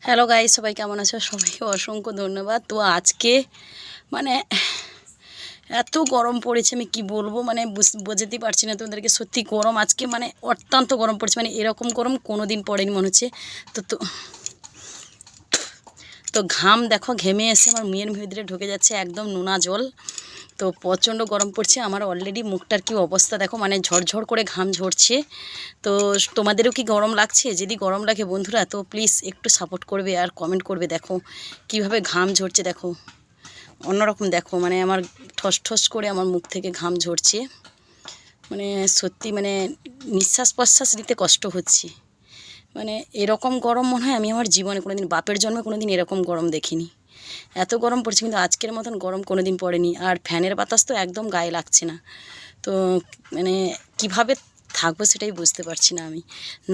Hello guys, সবাই কেমন আছো? সবাইকে অসংখ্য ধন্যবাদ। তো আজকে মানে এত গরম পড়েছে, আমি কি বলবো, মানে বোঝাতেই পারছি না তোমাদেরকে। সত্যি গরম আজকে, মানে অত্যন্ত গরম পড়েছে, মানে এরকম গরম কোনো দিন পড়েনি মনে হচ্ছে। তো তো তো ঘাম দেখো, ঘেমে এসে আমার মুখের ভিতরে ঢুকে যাচ্ছে একদম নোনা জল। তো প্রচণ্ড গরম পড়ছে। আমার অলরেডি মুখটার কি অবস্থা দেখো, মানে ঝরঝর করে ঘাম ঝরছে। তো তোমাদেরও কি গরম লাগছে? যদি গরম লাগে বন্ধুরা, তো প্লিজ একটু সাপোর্ট করবে আর কমেন্ট করবে। দেখো কিভাবে ঘাম ঝরছে, দেখো অন্যরকম, দেখো মানে আমার ঠস ঠস করে আমার মুখ থেকে ঘাম ঝরছে। মানে সত্যি, মানে নিঃশ্বাস প্রশ্বাস নিতে কষ্ট হচ্ছে। মানে এরকম গরম মনে হয় আমি আমার জীবনে কোনো দিন, বাপের জন্মে কোনো দিন এরকম গরম দেখিনি। এত গরম পড়ছে, কিন্তু আজকের মতন গরম কোনো দিন পড়েনি। আর ফ্যানের বাতাস তো একদম গায়ে লাগছে না। তো মানে কিভাবে থাকবো সেটাই বুঝতে পারছি না আমি।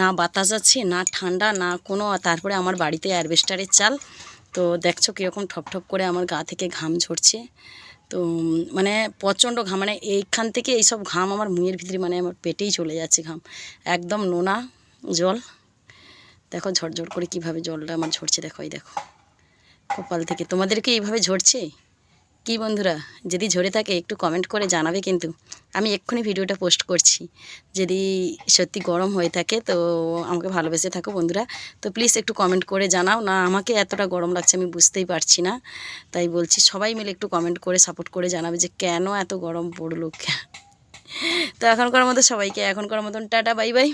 না বাতাস আছে, না ঠান্ডা, না কোনো। তারপরে আমার বাড়িতে অ্যাসবেস্টারের চাল। তো দেখছো কীরকম ঠপ ঠপ করে আমার গা থেকে ঘাম ঝরছে। তো মানে প্রচণ্ড ঘাম, মানে এইখান থেকে এইসব ঘাম আমার মুখের ভিতরে, মানে আমার পেটেই চলে যাচ্ছে ঘাম। একদম নোনা জল। দেখো ঝরঝর করে কিভাবে জলটা আমার ঝরছে, দেখো এই দেখো কপাল থেকে। তোমাদেরকে এইভাবে ঝরছে কি বন্ধুরা? যদি ঝরে থাকে একটু কমেন্ট করে জানাবে কিন্তু। আমি এক্ষুনি ভিডিওটা পোস্ট করছি। যদি সত্যি গরম হয়ে থাকে তো আমাকে ভালোবেসে থাকো বন্ধুরা। তো প্লিজ একটু কমেন্ট করে জানাও না। আমাকে এতটা গরম লাগছে আমি বুঝতেই পারছি না, তাই বলছি সবাই মিলে একটু কমেন্ট করে সাপোর্ট করে জানাবে যে কেন এত গরম পড়লো। তো এখনকার মতো সবাইকে, এখনকার মতন টাটা, বাই বাই।